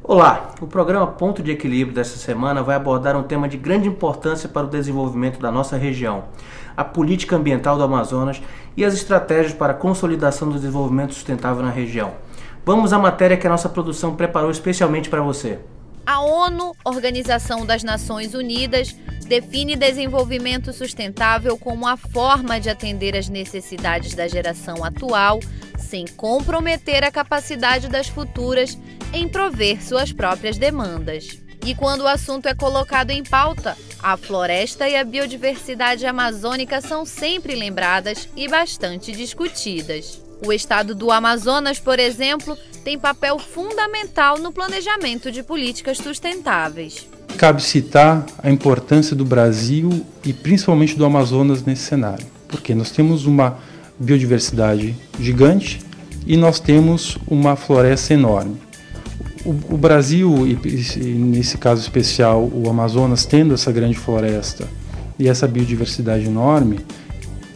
Olá, o programa Ponto de Equilíbrio desta semana vai abordar um tema de grande importância para o desenvolvimento da nossa região, a política ambiental do Amazonas e as estratégias para a consolidação do desenvolvimento sustentável na região. Vamos à matéria que a nossa produção preparou especialmente para você. A ONU, Organização das Nações Unidas, define desenvolvimento sustentável como a forma de atender às necessidades da geração atual, sem comprometer a capacidade das futuras em prover suas próprias demandas. E quando o assunto é colocado em pauta, a floresta e a biodiversidade amazônica são sempre lembradas e bastante discutidas. O estado do Amazonas, por exemplo, tem papel fundamental no planejamento de políticas sustentáveis. Cabe citar a importância do Brasil e principalmente do Amazonas nesse cenário, porque nós temos uma biodiversidade gigante e nós temos uma floresta enorme. O Brasil, e nesse caso especial o Amazonas, tendo essa grande floresta e essa biodiversidade enorme,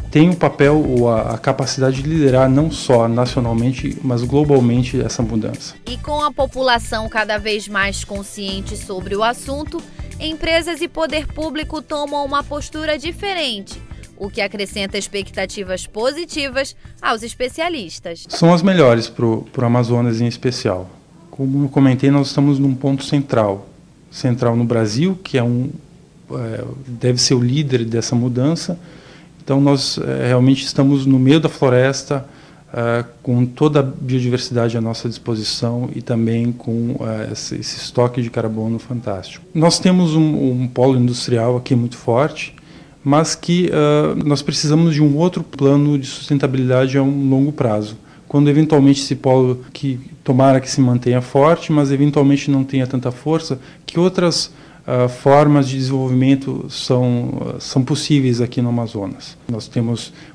tem o papel ou a capacidade de liderar não só nacionalmente, mas globalmente essa mudança. E com a população cada vez mais consciente sobre o assunto, empresas e poder público tomam uma postura diferente, o que acrescenta expectativas positivas aos especialistas. São as melhores para o Amazonas em especial. Como eu comentei, nós estamos num ponto central no Brasil, que deve ser o líder dessa mudança. Então nós realmente estamos no meio da floresta, com toda a biodiversidade à nossa disposição e também com esse estoque de carbono fantástico. Nós temos um polo industrial aqui muito forte, mas que nós precisamos de um outro plano de sustentabilidade a um longo prazo. Quando eventualmente esse polo, que tomara que se mantenha forte, mas eventualmente não tenha tanta força, que outras formas de desenvolvimento são possíveis aqui no Amazonas. Nós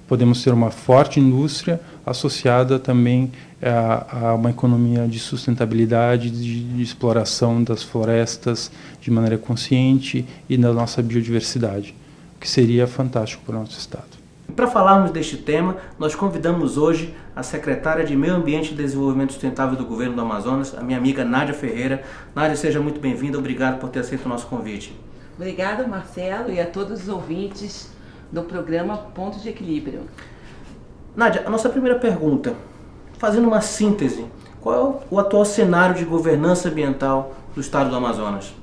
podemos ter uma forte indústria associada também a uma economia de sustentabilidade, de exploração das florestas de maneira consciente e da nossa biodiversidade, o que seria fantástico para o nosso estado. Para falarmos deste tema, nós convidamos hoje a secretária de Meio Ambiente e Desenvolvimento Sustentável do Governo do Amazonas, a minha amiga Nádia Ferreira. Nádia, seja muito bem-vinda, obrigado por ter aceito o nosso convite. Obrigada, Marcelo, e a todos os ouvintes do programa Ponto de Equilíbrio. Nádia, a nossa primeira pergunta, fazendo uma síntese, qual é o atual cenário de governança ambiental do estado do Amazonas?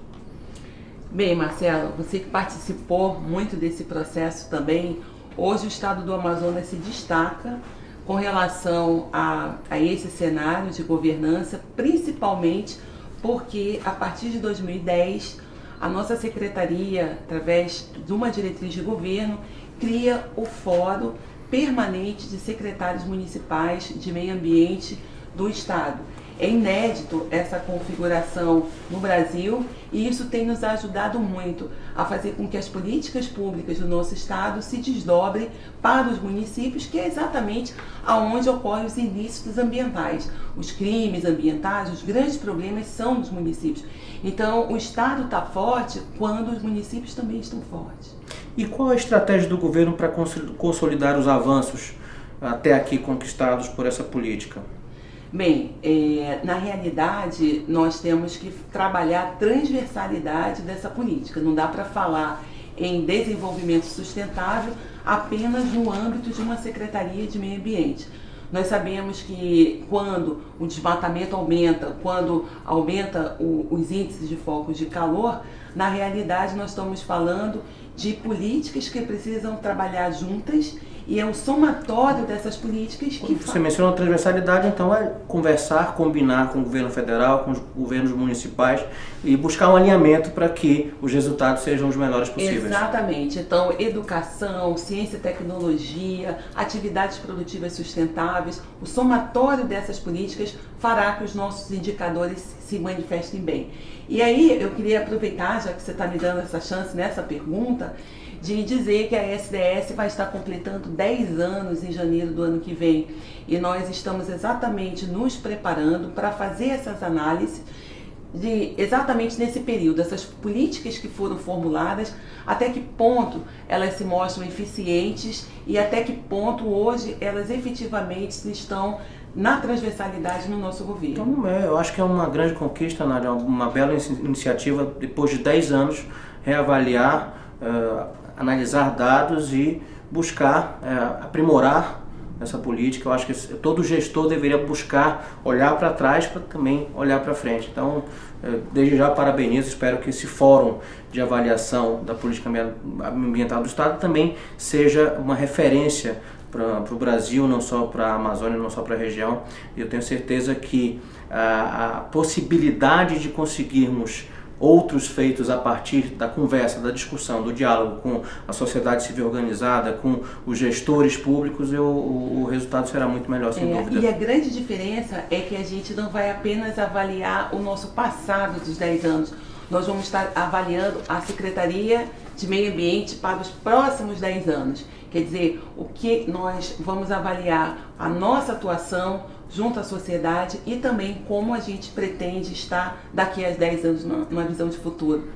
Bem, Marcelo, você que participou muito desse processo também, hoje o estado do Amazonas se destaca com relação a esse cenário de governança, principalmente porque a partir de 2010 a nossa secretaria, através de uma diretriz de governo, cria o Fórum Permanente de Secretários Municipais de Meio Ambiente do estado. É inédito essa configuração no Brasil e isso tem nos ajudado muito a fazer com que as políticas públicas do nosso estado se desdobrem para os municípios, que é exatamente aonde ocorrem os ilícitos ambientais. Os crimes ambientais, os grandes problemas são dos municípios. Então o estado está forte quando os municípios também estão fortes. E qual a estratégia do governo para consolidar os avanços até aqui conquistados por essa política? Bem, na realidade, nós temos que trabalhar a transversalidade dessa política. Não dá para falar em desenvolvimento sustentável apenas no âmbito de uma Secretaria de Meio Ambiente. Nós sabemos que quando o desmatamento aumenta, quando aumenta os índices de focos de calor, na realidade nós estamos falando de políticas que precisam trabalhar juntas e é o somatório dessas políticas que... Você mencionou a transversalidade, então é conversar, combinar com o governo federal, com os governos municipais e buscar um alinhamento para que os resultados sejam os melhores possíveis. Exatamente. Então, educação, ciência e tecnologia, atividades produtivas sustentáveis, o somatório dessas políticas fará que os nossos indicadores se manifestem bem. E aí, eu queria aproveitar, já que você está me dando essa chance nessa pergunta, de dizer que a SDS vai estar completando 10 anos em janeiro do ano que vem. E nós estamos exatamente nos preparando para fazer essas análises exatamente nesse período, essas políticas que foram formuladas, até que ponto elas se mostram eficientes e até que ponto hoje elas efetivamente estão na transversalidade no nosso governo. Então, eu acho que é uma grande conquista, Nádia, uma bela iniciativa, depois de 10 anos, reavaliar, analisar dados e buscar aprimorar essa política. Eu acho que todo gestor deveria buscar olhar para trás para também olhar para frente. Então, desde já parabenizo, espero que esse fórum de avaliação da política ambiental do Estado também seja uma referência para o Brasil, não só para a Amazônia, não só para a região. Eu tenho certeza que a possibilidade de conseguirmos outros feitos a partir da conversa, da discussão, do diálogo com a sociedade civil organizada, com os gestores públicos, o resultado será muito melhor, sem dúvida. E a grande diferença é que a gente não vai apenas avaliar o nosso passado dos 10 anos, nós vamos estar avaliando a Secretaria de Meio Ambiente para os próximos 10 anos. Quer dizer, o que nós vamos avaliar a nossa atuação junto à sociedade e também como a gente pretende estar daqui a 10 anos numa visão de futuro.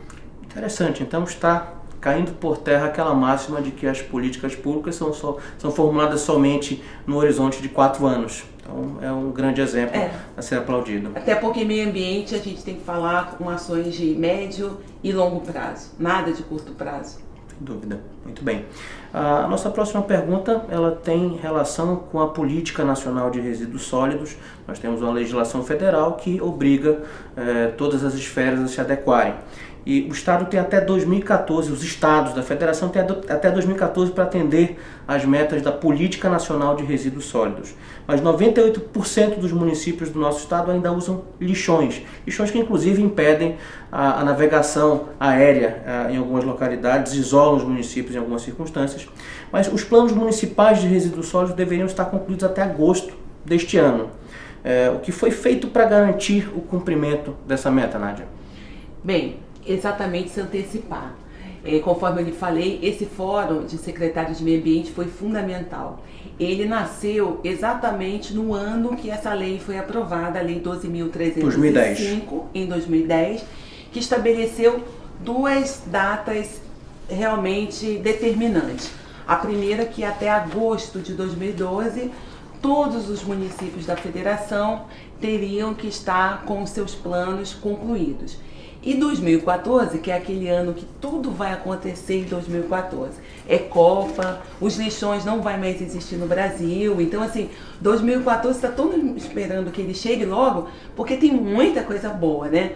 Interessante, então está caindo por terra aquela máxima de que as políticas públicas são formuladas somente no horizonte de 4 anos. Então é um grande exemplo a ser aplaudido. Até porque meio ambiente a gente tem que falar com ações de médio e longo prazo, nada de curto prazo. Sem dúvida. Muito bem. A nossa próxima pergunta, ela tem relação com a Política Nacional de Resíduos Sólidos. Nós temos uma legislação federal que obriga todas as esferas a se adequarem. E o Estado tem até 2014, os estados da Federação têm até 2014 para atender às metas da Política Nacional de Resíduos Sólidos. Mas 98% dos municípios do nosso estado ainda usam lixões. Lixões que inclusive impedem a navegação aérea em algumas localidades, isolam os municípios em algumas circunstâncias. Mas os planos municipais de resíduos sólidos deveriam estar concluídos até agosto deste ano. O que foi feito para garantir o cumprimento dessa meta, Nádia? Bem, exatamente se antecipar. Conforme eu lhe falei, esse fórum de secretários de meio ambiente foi fundamental. Ele nasceu exatamente no ano que essa lei foi aprovada, a Lei 12.305, em 2010, que estabeleceu 2 datas realmente determinantes. A primeira, que até agosto de 2012, todos os municípios da federação teriam que estar com seus planos concluídos. E 2014, que é aquele ano que tudo vai acontecer em 2014, é Copa, os lixões não vai mais existir no Brasil, então assim, 2014 está todo mundo esperando que ele chegue logo, porque tem muita coisa boa, né?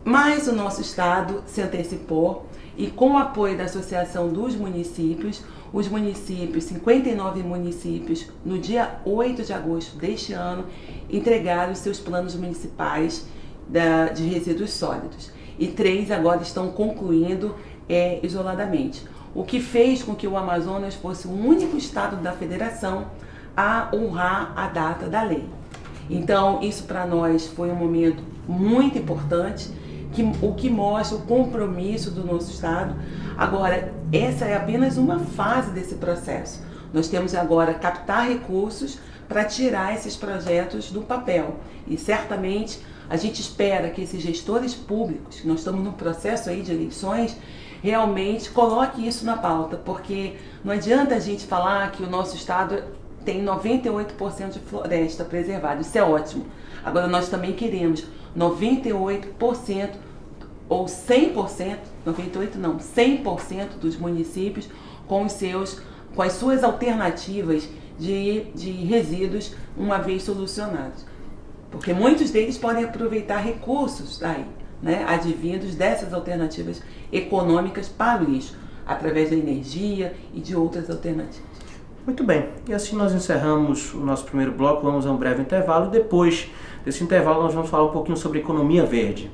Mas o nosso estado se antecipou e com o apoio da Associação dos Municípios, os municípios, 59 municípios, no dia 8 de agosto deste ano, entregaram os seus planos municipais de resíduos sólidos. E 3 agora estão concluindo isoladamente. O que fez com que o Amazonas fosse o único estado da federação a honrar a data da lei. Então, isso para nós foi um momento muito importante, o que mostra o compromisso do nosso estado. Agora, essa é apenas uma fase desse processo. Nós temos agora que captar recursos para tirar esses projetos do papel. E certamente a gente espera que esses gestores públicos, que nós estamos num processo aí de eleições, realmente coloque isso na pauta, porque não adianta a gente falar que o nosso estado tem 98% de floresta preservada, isso é ótimo. Agora nós também queremos 98% ou 100%, 98 não, 100% dos municípios com as suas alternativas de resíduos uma vez solucionados. Porque muitos deles podem aproveitar recursos daí, né, advindos dessas alternativas econômicas para o lixo, através da energia e de outras alternativas. Muito bem, e assim nós encerramos o nosso primeiro bloco, vamos a um breve intervalo. Depois desse intervalo nós vamos falar um pouquinho sobre economia verde.